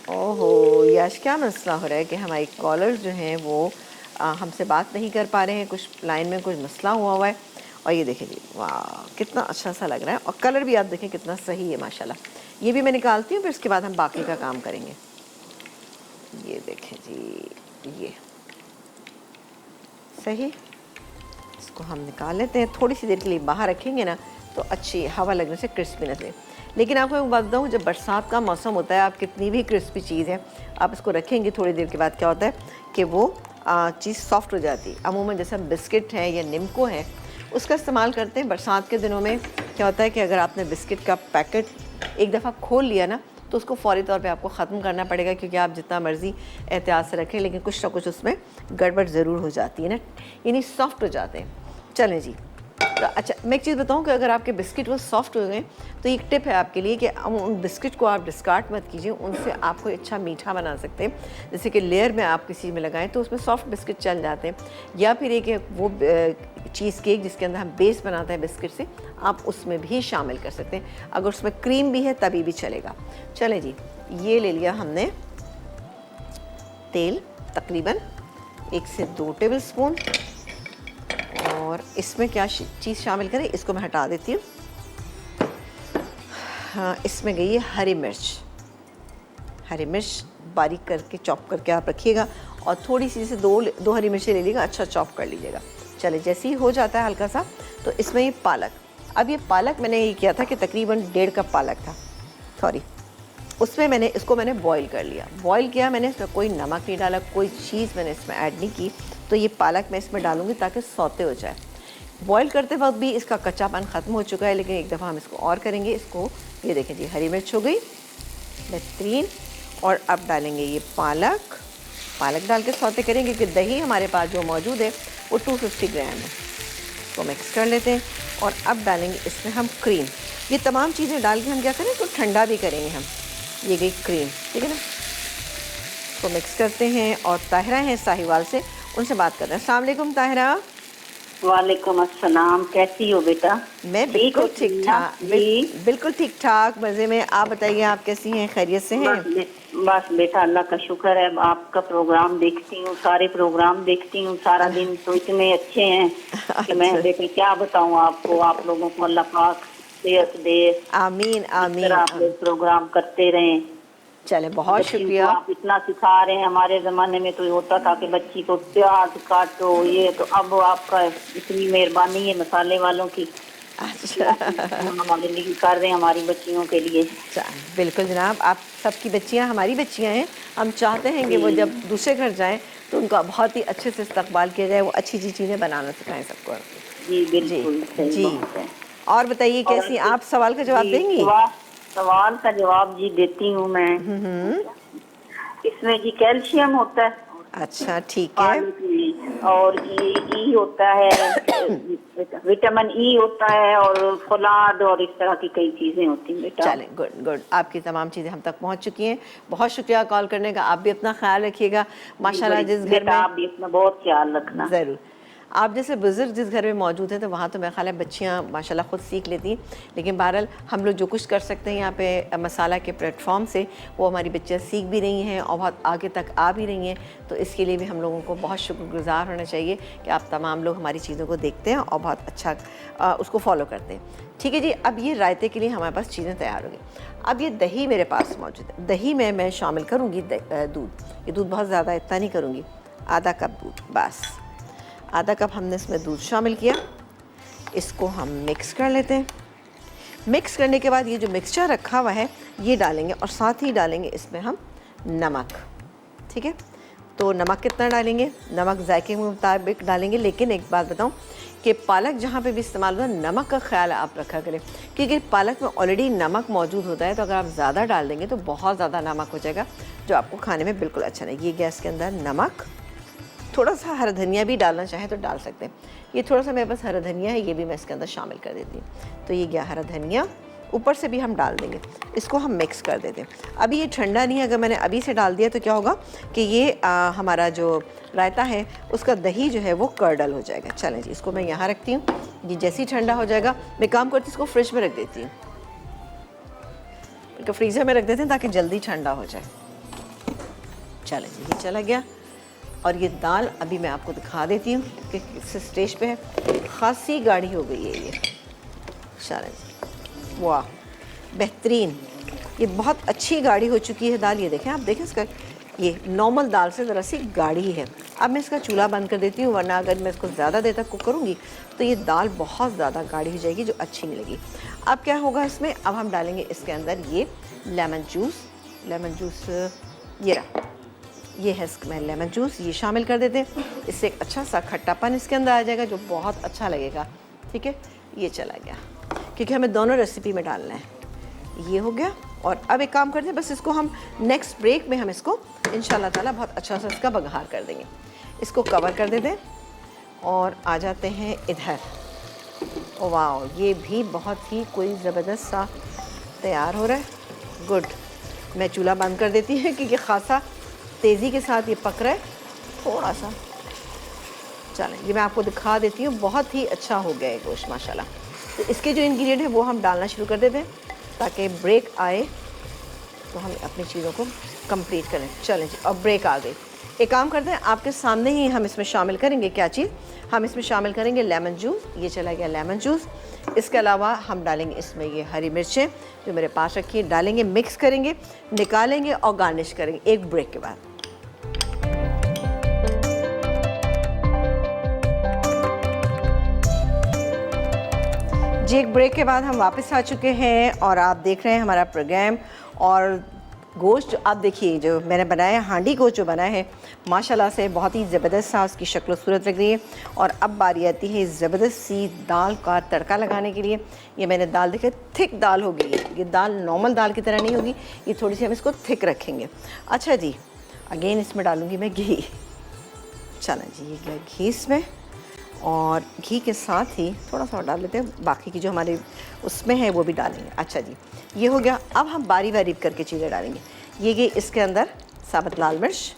ओहो यश, क्या मसला हो रहा है कि हमारी कॉलर्स जो हैं वो हमसे बात नहीं कर पा रहे हैं, कुछ लाइन में कुछ मसला हुआ है। और ये देखें जी, वाह कितना अच्छा सा लग रहा है और कलर भी आप देखें कितना सही है माशाल्लाह। ये भी मैं निकालती हूँ, फिर उसके बाद हम बाकी का काम करेंगे। ये देखें जी, ये सही, इसको हम निकाल लेते हैं। थोड़ी सी देर के लिए बाहर रखेंगे ना तो अच्छी हवा लगने से क्रिस्पीनेस है। लेकिन आपको एक बात बताऊँ, जब बरसात का मौसम होता है, आप कितनी भी क्रिस्पी चीज़ है आप इसको रखेंगे थोड़ी देर के बाद क्या होता है कि वो चीज़ सॉफ्ट हो जाती है। अमूमन जैसे बिस्किट है या निम्को है उसका इस्तेमाल करते हैं बरसात के दिनों में। क्या होता है कि अगर आपने बिस्किट का पैकेट एक दफ़ा खोल लिया ना तो उसको फ़ौरी तौर पे आपको ख़त्म करना पड़ेगा, क्योंकि आप जितना मर्ज़ी एहतियात से रखें लेकिन कुछ ना कुछ उसमें गड़बड़ ज़रूर हो जाती है ना, यानी सॉफ्ट हो जाते हैं। चलें जी, तो अच्छा मैं एक चीज़ बताऊं कि अगर आपके बिस्किट वो सॉफ्ट हो गए तो एक टिप है आपके लिए कि उन बिस्किट को आप डिस्कार्ड मत कीजिए, उनसे आपको अच्छा मीठा बना सकते हैं। जैसे कि लेयर में आप किसी में लगाएं तो उसमें सॉफ्ट बिस्किट चल जाते हैं, या फिर एक वो चीज़ केक जिसके अंदर हम बेस बनाते हैं बिस्किट से, आप उसमें भी शामिल कर सकते हैं। अगर उसमें क्रीम भी है तभी भी चलेगा। चलें जी, ये ले लिया हमने तेल, तकरीबन 1 से 2 टेबल स्पून, और इसमें क्या चीज़ शामिल करें, इसको मैं हटा देती हूँ। हाँ, इसमें गई है हरी मिर्च। हरी मिर्च बारीक करके चॉप करके आप रखिएगा और थोड़ी सी जैसे दो हरी मिर्चें ले लीजिएगा, अच्छा चॉप कर लीजिएगा। चले, जैसे ही हो जाता है हल्का सा तो इसमें ये पालक, अब ये पालक मैंने ये किया था कि तकरीबन 1.5 कप पालक था, सॉरी, उसमें मैंने बॉईल कर लिया। बॉईल किया मैंने, इसमें कोई नमक नहीं डाला, कोई चीज़ मैंने इसमें ऐड नहीं की। तो ये पालक मैं इसमें डालूंगी ताकि सौते हो जाए। बॉईल करते वक्त भी इसका कच्चापन ख़त्म हो चुका है, लेकिन एक दफ़ा हम इसको और करेंगे। इसको ये देखें जी, हरी मिर्च हो गई बेहतरीन, और अब डालेंगे ये पालक डाल के सौते करेंगे कि दही हमारे पास जो मौजूद है वो 250 ग्राम है। तो मिक्स कर लेते हैं और अब डालेंगे इसमें हम क्रीम। ये तमाम चीज़ें डाल के हम क्या करें, तो ठंडा भी करेंगे हम। ये गई क्रीम, ठीक है ना। तो मिक्स करते हैं और ताहिरा हैं साहिवाल से, उनसे बात कर रहे हैं। अस्सलाम वालेकुम ताहिरा। वालेकुम अस्सलाम, कैसी हो बेटा? मैं बिल्कुल ठीक ठाक, बिल्कुल ठीक ठाक, मज़े में। आप बताइए, आप कैसी हैं, खैरियत से हैं? बस बेटा अल्लाह का शुक्र है। आपका प्रोग्राम देखती हूँ, सारे प्रोग्राम देखती हूँ सारा दिन, तो इतने अच्छे हैं कि मैं बेटा क्या बताऊँ आपको। आप लोगों को अल्लाह पाक सेहत दे, आमीन आमीन। आप लोग प्रोग्राम करते रहें। चले, बहुत शुक्रिया। आप इतना सिखा रहे हैं। हमारे ज़माने में तो होता था कि बच्ची को प्याज काटो, ये तो अब आपका इतनी मेहरबानी है मसाले वालों की। अच्छा, हमारे लिए कर रहे हैं, हमारी बच्चियों के लिए। बिल्कुल जनाब, आप सबकी बच्चियां हमारी बच्चियां हैं। हम चाहते हैं कि वो जब दूसरे घर जाएं तो उनका बहुत ही अच्छे से इस्तकबाल किया जाए, वो अच्छी चीज़ें बनाना सिखाएं सबको। जी बिल्कुल जी, और बताइए कैसी, आप सवाल का जवाब जी, देंगी? सवाल का जवाब जी देती हूँ मैं। इसमें जी कैल्शियम होता है अच्छा ठीक है। पालक में, और ये ई होता है, विटामिन ई होता है, और फलाद और इस तरह की कई चीजें होती हैं बेटा। चलें, गुड गुड, आपकी तमाम चीज़ें हम तक पहुंच चुकी हैं। बहुत शुक्रिया कॉल करने का। आप भी अपना ख्याल रखिएगा। माशाल्लाह जिस घर बेटा में, आप भी अपना बहुत ख्याल रखना। ज़रूर, आप जैसे बुज़ुर्ग जिस घर में मौजूद हैं तो वहाँ तो मेरा ख्याल है बच्चियाँ माशाल्लाह ख़ुद सीख लेती हैं, लेकिन बहरहाल हम लोग जो कुछ कर सकते हैं यहाँ पे मसाला के प्लेटफॉर्म से, वो हमारी बच्चियाँ सीख भी रही हैं और बहुत आगे तक आ भी रही हैं। तो इसके लिए भी हम लोगों को बहुत शुक्रगुज़ार होना चाहिए कि आप तमाम लोग हमारी चीज़ों को देखते हैं और बहुत अच्छा उसको फॉलो करते हैं। ठीक है जी, अब ये रायते के लिए हमारे पास चीज़ें तैयार हो गई। अब ये दही मेरे पास मौजूद है। दही में मैं शामिल करूँगी दूध। ये दूध बहुत ज़्यादा इतना नहीं करूँगी, आधा कप दूध बस। आधा कप हमने इसमें दूध शामिल किया। इसको हम मिक्स कर लेते हैं। मिक्स करने के बाद ये जो मिक्सचर रखा हुआ है ये डालेंगे, और साथ ही डालेंगे इसमें हम नमक। ठीक है, तो नमक कितना डालेंगे? नमक जायके के मुताबिक डालेंगे, लेकिन एक बात बताऊं कि पालक जहाँ पे भी इस्तेमाल होता है नमक का ख्याल आप रखा करें, क्योंकि पालक में ऑलरेडी नमक मौजूद होता है। तो अगर आप ज़्यादा डाल देंगे तो बहुत ज़्यादा नमक हो जाएगा, जो आपको खाने में बिल्कुल अच्छा नहीं। ये गैस के अंदर नमक, थोड़ा सा हरा धनिया भी डालना चाहें तो डाल सकते हैं। ये थोड़ा सा मेरे पास हरा धनिया है, ये भी मैं इसके अंदर शामिल कर देती हूँ। तो ये गया हरा धनिया, ऊपर से भी हम डाल देंगे। इसको हम मिक्स कर देते हैं। अभी ये ठंडा नहीं है, अगर मैंने अभी से डाल दिया तो क्या होगा कि ये हमारा जो रायता है उसका दही जो है वो कर्डल हो जाएगा। चलें जी, इसको मैं यहाँ रखती हूँ। ये जैसे ही ठंडा हो जाएगा, मैं काम करती हूँ इसको फ्रिज में रख देती हूँ, तो फ्रीज़र में रख देते हैं ताकि जल्दी ठंडा हो जाए। चलें जी, ये चला गया। और ये दाल अभी मैं आपको दिखा देती हूँ कि किस स्टेज पे है। खासी गाढ़ी हो गई है ये। चलें जी, वाह बेहतरीन, ये बहुत अच्छी गाढ़ी हो चुकी है दाल। ये देखें, आप देखें इसका, ये नॉर्मल दाल से ज़रा सी गाढ़ी है। अब मैं इसका चूल्हा बंद कर देती हूँ, वरना अगर मैं इसको ज़्यादा देर तक कुक करूँगी तो ये दाल बहुत ज़्यादा गाढ़ी हो जाएगी, जो अच्छी नहीं लगी। अब क्या होगा इसमें, अब हम डालेंगे इसके अंदर ये लेमन जूस। लेमन जूस ये रहा, ये है इसमें लेमन जूस, ये शामिल कर देते हैं। इससे एक अच्छा सा खट्टापन इसके अंदर आ जाएगा, जो बहुत अच्छा लगेगा। ठीक है, ये चला गया, क्योंकि हमें दोनों रेसिपी में डालना है। ये हो गया। और अब एक काम करते हैं, बस इसको हम नेक्स्ट ब्रेक में हम इसको इंशाल्लाह ताला बहुत अच्छा सा इसका बघार कर देंगे। इसको कवर कर देते हैं और आ जाते हैं इधर। ओ वाह, ये भी बहुत ही कोई ज़बरदस्त सा तैयार हो रहा है। गुड, मैं चूल्हा बंद कर देती हूँ क्योंकि ख़ासा तेज़ी के साथ ये पक रहा है थोड़ा सा। चलें, ये मैं आपको दिखा देती हूँ। बहुत ही अच्छा हो गया है गोश्त माशाल्लाह। तो इसके जो इंग्रेडिएंट है वो हम डालना शुरू कर देते हैं, ताकि ब्रेक आए तो हम अपनी चीज़ों को कंप्लीट करें। चलें जी, अब ब्रेक आ गई। एक काम करते हैं, आपके सामने ही हम इसमें शामिल करेंगे क्या चीज़, हम इसमें शामिल करेंगे लेमन जूस। ये चला गया लेमन जूस। इसके अलावा हम डालेंगे इसमें ये हरी मिर्चें जो मेरे पास रखी है, डालेंगे, मिक्स करेंगे, निकालेंगे और गार्निश करेंगे एक ब्रेक के बाद। जी, एक ब्रेक के बाद हम वापस आ चुके हैं और आप देख रहे हैं हमारा प्रोग्राम। और गोश्त जो आप देखिए, जो मैंने बनाया है, हांडी गोश्त जो बनाया है माशाल्लाह से बहुत ही ज़बरदस्त सा उसकी शक्ल सूरत लग रही है। और अब बारी आती है ज़बरदस्त सी दाल का तड़का लगाने के लिए। ये मैंने दाल देखिए थिक दाल हो गई है। ये दाल नॉर्मल दाल की तरह नहीं होगी, ये थोड़ी सी हम इसको थिक रखेंगे। अच्छा जी, अगेन इसमें डालूँगी मैं घी। चलें जी, ये गया घी इसमें, और घी के साथ ही थोड़ा सा डाल लेते हैं, बाकी की जो हमारे उसमें है वो भी डालेंगे। अच्छा जी, ये हो गया। अब हम बारी बारी करके चीज़ें डालेंगे। ये गई इसके अंदर साबुत लाल मिर्च।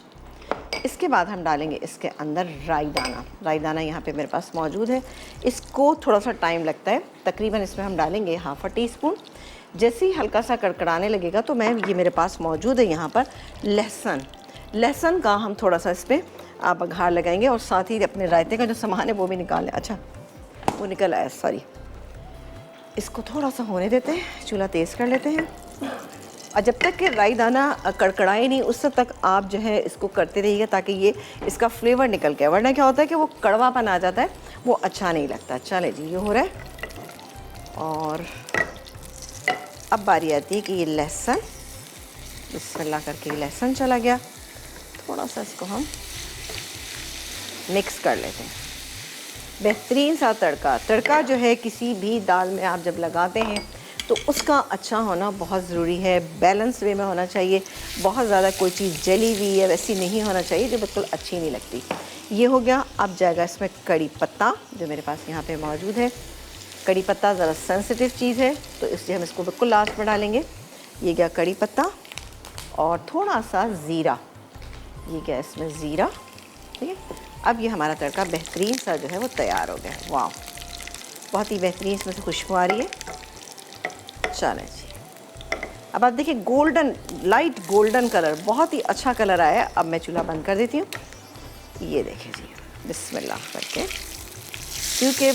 इसके बाद हम डालेंगे इसके अंदर राई दाना। राई दाना यहाँ पे मेरे पास मौजूद है। इसको थोड़ा सा टाइम लगता है, तकरीबन इसमें हम डालेंगे ½ टीस्पून। जैसे ही हल्का सा कड़कड़ाने लगेगा तो मैं ये मेरे पास मौजूद है यहाँ पर लहसुन। लहसुन का हम थोड़ा सा इस पर आप बघार लगाएंगे, और साथ ही अपने रायते का जो सामान है वो भी निकालें। अच्छा, वो निकल आया, सॉरी। इसको थोड़ा सा होने देते हैं, चूल्हा तेज़ कर लेते हैं। और जब तक कि राई दाना कड़कड़ाए नहीं उस तक आप जो है इसको करते रहिएगा, ताकि ये इसका फ्लेवर निकल के, वरना क्या होता है कि वो कड़वापन आ जाता है, वो अच्छा नहीं लगता। चले जी, ये हो रहा है। और अब बारी आती है कि ये लहसुन, बिस्मिल्लाह करके लहसुन चला गया। थोड़ा सा इसको हम मिक्स कर लेते हैं। बेहतरीन सा तड़का। तड़का जो है किसी भी दाल में आप जब लगाते हैं तो उसका अच्छा होना बहुत ज़रूरी है, बैलेंस वे में होना चाहिए। बहुत ज़्यादा कोई चीज़ जली हुई है वैसी नहीं होना चाहिए जो बिल्कुल अच्छी नहीं लगती। ये हो गया। अब जाएगा इसमें कड़ी पत्ता जो मेरे पास यहाँ पे मौजूद है। कड़ी पत्ता ज़रा सेंसिटिव चीज़ है तो इसलिए हम इसको बिल्कुल लास्ट में डालेंगे। ये गया कड़ी पत्ता और थोड़ा सा ज़ीरा। ये गया इसमें ज़ीरा, ठीक है। अब ये हमारा तड़का बेहतरीन सा जो है वो तैयार हो गया। वाह, बहुत ही बेहतरीन इसमें से खुशबू आ रही है। चलें जी, अब आप देखिए गोल्डन, लाइट गोल्डन कलर, बहुत ही अच्छा कलर आया है। अब मैं चूल्हा बंद कर देती हूँ। ये देखिए जी, बिस्मिल्लाह करके, क्योंकि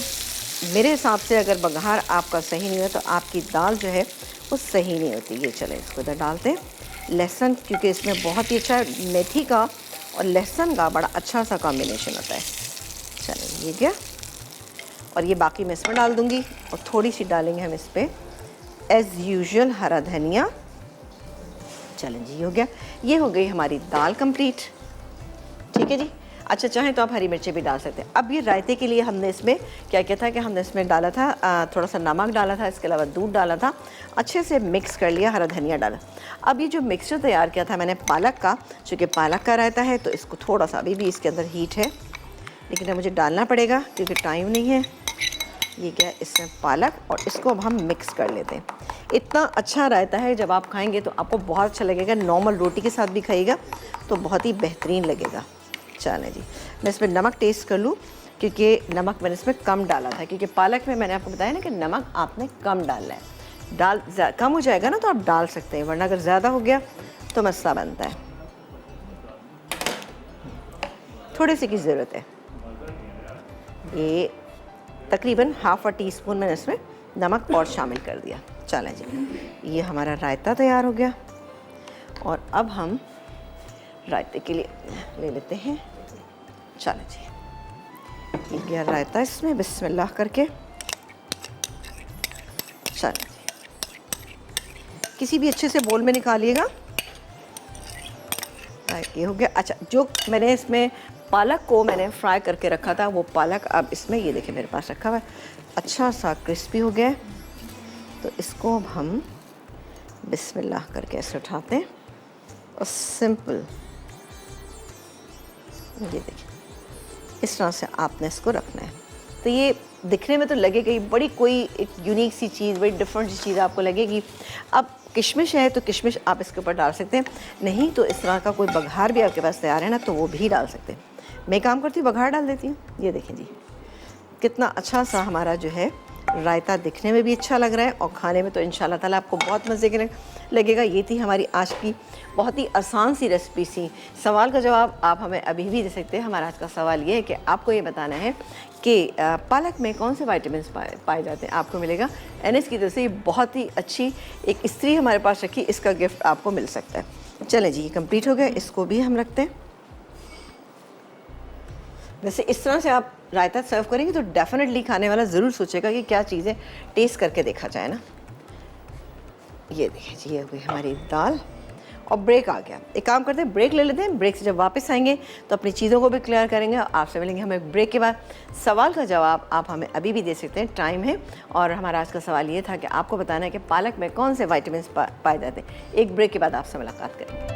मेरे हिसाब से अगर बघार आपका सही नहीं हो तो आपकी दाल जो है वो सही नहीं होती। ये चले इसको इधर डालते हैं। लहसुन, क्योंकि इसमें बहुत ही अच्छा मेथी का और लहसुन का बड़ा अच्छा सा कॉम्बिनेशन होता है। चलें, ये गया। और ये बाकी मैं इसमें डाल दूँगी और थोड़ी सी डालेंगे हम इस पर एज़ यूजुअल हरा धनिया। चलें जी, हो गया। ये हो गई हमारी दाल कंप्लीट, ठीक है जी। अच्छा, चाहें तो आप हरी मिर्ची भी डाल सकते हैं। अब ये रायते के लिए हमने इसमें क्या किया था कि हमने इसमें डाला था थोड़ा सा नमक डाला था, इसके अलावा दूध डाला था, अच्छे से मिक्स कर लिया, हरा धनिया डाला। अब ये जो मिक्सचर तैयार किया था मैंने पालक का, चूँकि पालक का रायता है तो इसको थोड़ा सा अभी भी इसके अंदर हीट है लेकिन अब मुझे डालना पड़ेगा क्योंकि टाइम नहीं है। ये क्या है, इसमें पालक, और इसको अब हम मिक्स कर लेते हैं। इतना अच्छा रायता है, जब आप खाएंगे तो आपको बहुत अच्छा लगेगा। नॉर्मल रोटी के साथ भी खाइएगा तो बहुत ही बेहतरीन लगेगा। चलें जी, मैं इसमें नमक टेस्ट कर लूँ क्योंकि नमक मैंने इसमें कम डाला था, क्योंकि पालक में मैंने आपको बताया ना कि नमक आपने कम डालना है। कम हो जाएगा ना तो आप डाल सकते हैं, वरना अगर ज़्यादा हो गया तो मसला बनता है। थोड़ी सी की ज़रूरत है। ये तकरीबन ½ टीस्पून मैंने इसमें नमक और शामिल कर दिया। चलें जी, ये हमारा रायता तैयार हो गया। और अब हम रायते के लिए ले लेते हैं। चलें जी, ये गया रायता इसमें, बिस्मिल्लाह करके। चलें जी, किसी भी अच्छे से बोल में निकालिएगा। ये हो गया। अच्छा, जो मैंने इसमें पालक को मैंने फ्राई करके रखा था वो पालक अब इसमें, ये देखिए मेरे पास रखा हुआ है, अच्छा सा क्रिस्पी हो गया है। तो इसको अब हम बिस्मिल्लाह करके ऐसे उठाते हैं और सिंपल, ये देखिए इस तरह से आपने इसको रखना है। तो ये दिखने में तो लगेगा बड़ी कोई एक यूनिक सी चीज़, बड़ी डिफरेंट सी चीज़ आपको लगेगी। अब किशमिश है तो किशमिश आप इसके ऊपर डाल सकते हैं, नहीं तो इस तरह का कोई बघार भी आपके पास तैयार है ना तो वो भी डाल सकते हैं। मैं काम करती हूँ बघार डाल देती हूँ। ये देखें जी, कितना अच्छा सा हमारा जो है रायता दिखने में भी अच्छा लग रहा है और खाने में तो इंशाल्लाह ताला आपको बहुत मज़े के लगेगा। ये थी हमारी आज की बहुत ही आसान सी रेसिपी सी। सवाल का जवाब आप हमें अभी भी दे सकते हैं। हमारा आज का सवाल ये है कि आपको ये बताना है कि पालक में कौन से विटामिन पाए जाते हैं। आपको मिलेगा NS की तरफ से ये बहुत ही अच्छी एक इस्त्री हमारे पास रखी, इसका गिफ्ट आपको मिल सकता है। चलें जी, ये कंप्लीट हो गया, इसको भी हम रखते हैं। वैसे इस तरह से आप रायता सर्व करेंगे तो डेफिनेटली खाने वाला ज़रूर सोचेगा कि क्या चीज़ें टेस्ट करके देखा जाए ना। ये देखिए जी, ये हुई हमारी दाल और ब्रेक आ गया। एक काम करते हैं, ब्रेक ले लेते हैं। ब्रेक से जब वापस आएंगे तो अपनी चीज़ों को भी क्लियर करेंगे। आपसे मिलेंगे हम एक ब्रेक के बाद। सवाल का जवाब आप हमें अभी भी दे सकते हैं, टाइम है। और हमारा आज का सवाल ये था कि आपको बताना है कि पालक में कौन से विटामिन पाए जाते हैं। एक ब्रेक के बाद आपसे मुलाकात करेंगे।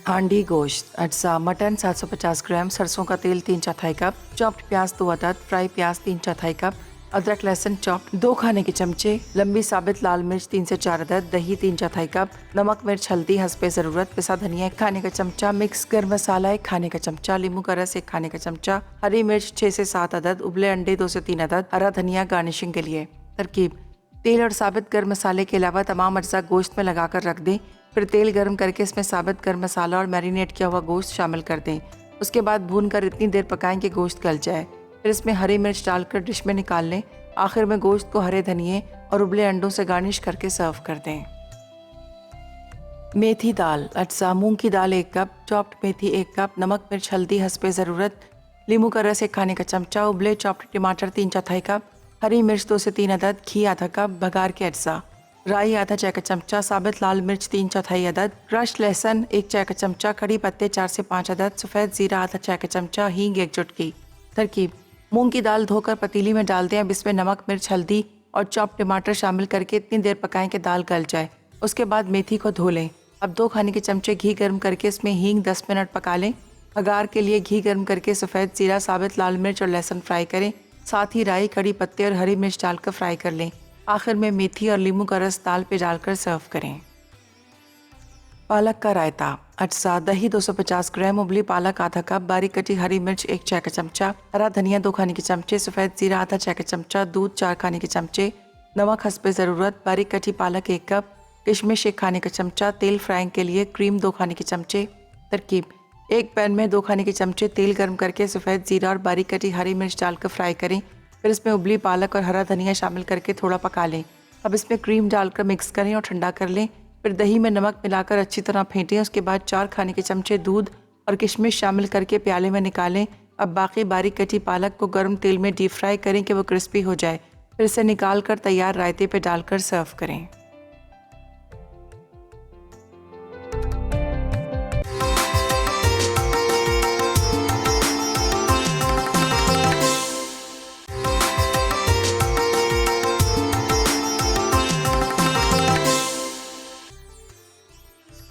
हांडी गोश्त, अज्जा मटन 750 ग्राम, सरसों का तेल 3/4 कप, चॉप्ड प्याज 2 अदद, फ्राई प्याज 3/4 कप, अदरक लहसुन चॉप्ड 2 खाने के चमचे, लंबी साबित लाल मिर्च 3 से 4 अदद, दही 3/4 कप, नमक मिर्च हल्दी हस्बे ज़रूरत, पिसा धनिया 1 खाने का चमचा, मिक्स गर्म मसाला 1 खाने का चमचा, नींबू का रस 1 खाने का चमचा, हरी मिर्च 6 से 7 अदद, उबले अंडे 2 से 3 अदद, हरा धनिया गार्निशिंग के लिए। तरकीब: तेल और साबित गर्म मसाले के अलावा तमाम अज्जा गोश्त में लगाकर रख दें। फिर तेल गर्म करके इसमें साबित गर्म मसाला और मैरिनेट किया हुआ गोश्त शामिल कर दें। उसके बाद भूनकर इतनी देर पकाएं कि गोश्त गल जाए। फिर इसमें हरी मिर्च डालकर डिश में निकाल लें। आखिर में गोश्त को हरे धनिए और उबले अंडों से गार्निश करके सर्व कर दें। मेथी दाल, अज्जा मूंग की दाल 1 कप, चॉप्ड मेथी 1 कप, नमक मिर्च हल्दी हस्बे ज़रूरत, नींबू का रस 1 खाने का चमचा, उबले चॉप्ड टमाटर 3/4 कप, हरी मिर्च 2 से 3 अदद, घी आधा कप, बघार के अज्जा, राई आधा चाय का चमचा, साबित लाल मिर्च 3/4 अदद, क्रश लहसुन 1 चाय का चमचा, कड़ी पत्ते 4 से 5 अदद, सफ़ेद ज़ीरा आधा चाय का चमचा, हींग 1 चुटकी। तरकीब: मूंग की दाल धोकर पतीली में डाल दें। अब इसमें नमक मिर्च हल्दी और चॉप टमाटर शामिल करके इतनी देर पकाएं कि दाल गल जाए। उसके बाद मेथी को धो लें। अब 2 खाने के चमचे घी गर्म करके इसमें हींग 10 मिनट पका लें। बघार के लिए घी गर्म करके सफ़ेद ज़ीरा, साबित लाल मिर्च और लहसुन फ्राई करें। साथ ही राई, कड़ी पत्ते और हरी मिर्च डालकर फ्राई कर लें। आखिर में मेथी और नींबू का रस दाल पे डालकर सर्व करें। पालक का रायता, अज्जा दही 250 ग्राम, उबली पालक आधा कप, बारीक कटी हरी मिर्च 1 चाय का चमचा, हरा धनिया 2 खाने के चमचे, सफ़ेद ज़ीरा आधा चाय का चमचा, दूध 4 खाने के चमचे, नमक हस्बे ज़रूरत, बारीक कटी पालक 1 कप, किशमिश 1 खाने का चमचा, तेल फ्राइंग के लिए क्रीम 2 खाने के चमचे। तरकीब: एक पैन में 2 खाने के चमचे तेल गर्म करके सफ़ेद ज़ीरा और बारीक कटी हरी मिर्च डालकर फ्राई करें। फिर इसमें उबली पालक और हरा धनिया शामिल करके थोड़ा पका लें। अब इसमें क्रीम डालकर मिक्स करें और ठंडा कर लें। फिर दही में नमक मिलाकर अच्छी तरह फेंटें। उसके बाद 4 खाने के चमचे दूध और किशमिश शामिल करके प्याले में निकालें। अब बाकी बारीक कटी पालक को गर्म तेल में डीप फ्राई करें कि वो क्रिस्पी हो जाए। फिर इसे निकाल कर तैयार रायते पे डालकर सर्व करें।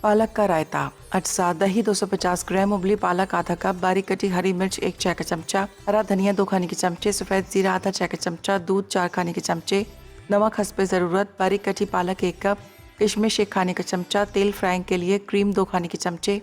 पालक का रायता, अज्जा दही 250 ग्राम, उबली पालक आधा कप, बारीक कटी हरी मिर्च 1 चाय का चमचा, हरा धनिया 2 खाने के चमचे, सफ़ेद ज़ीरा आधा चाय का चमचा, दूध 4 खाने के चमचे, नमक हस्बे ज़रूरत, बारीक कटी पालक 1 कप, किशमिश 1 खाने का चमचा, तेल फ्राइंग के लिए क्रीम 2 खाने के चमचे।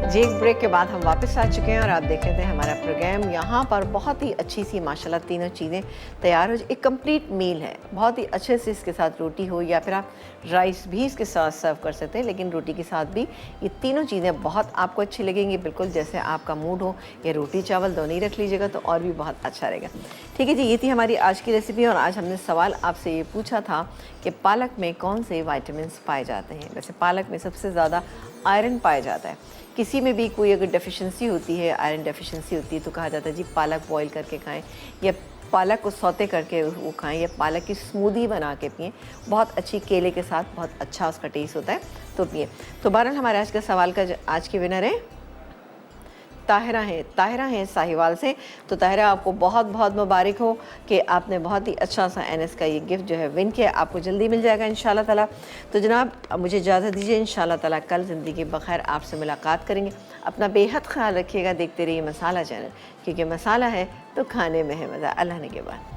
जी, एक ब्रेक के बाद हम वापस आ चुके हैं और आप देख रहे थे हमारा प्रोग्राम। यहाँ पर बहुत ही अच्छी सी माशाल्लाह तीनों चीज़ें तैयार हो, एक कंप्लीट मील है। बहुत ही अच्छे से इसके साथ रोटी हो या फिर आप राइस भी इसके साथ सर्व कर सकते हैं, लेकिन रोटी के साथ भी ये तीनों चीज़ें बहुत आपको अच्छी लगेंगी। बिल्कुल जैसे आपका मूड हो, या रोटी चावल दोनों ही रख लीजिएगा तो और भी बहुत अच्छा रहेगा। ठीक है जी, ये थी हमारी आज की रेसिपी। और आज हमने सवाल आपसे ये पूछा था कि पालक में कौन से विटामिन्स पाए जाते हैं। वैसे पालक में सबसे ज़्यादा आयरन पाया जाता है। किसी में भी कोई अगर डेफिशिएंसी होती है, आयरन डेफिशिएंसी होती है, तो कहा जाता है जी पालक बॉईल करके खाएं, या पालक को सौते करके वो खाएं, या पालक की स्मूदी बना के पिएं। बहुत अच्छी केले के साथ बहुत अच्छा उसका टेस्ट होता है, तो पिए। तो बहरहाल हमारे आज का सवाल का आज की विनर है ताहिरा हैं साहिवाल से। तो ताहिरा, आपको बहुत बहुत मुबारक हो कि आपने बहुत ही अच्छा सा NS का ये गिफ्ट जो है विन किया। आपको जल्दी मिल जाएगा इंशाल्लाह ताला। तो जनाब मुझे इजाज़त दीजिए, इंशाल्लाह ताला कल ज़िंदगी बखैर आपसे मुलाकात करेंगे। अपना बेहद ख्याल रखिएगा। देखते रहिए मसाला चैनल, क्योंकि मसाला है तो खाने में है मज़ा। अल्लाह ने के बाद।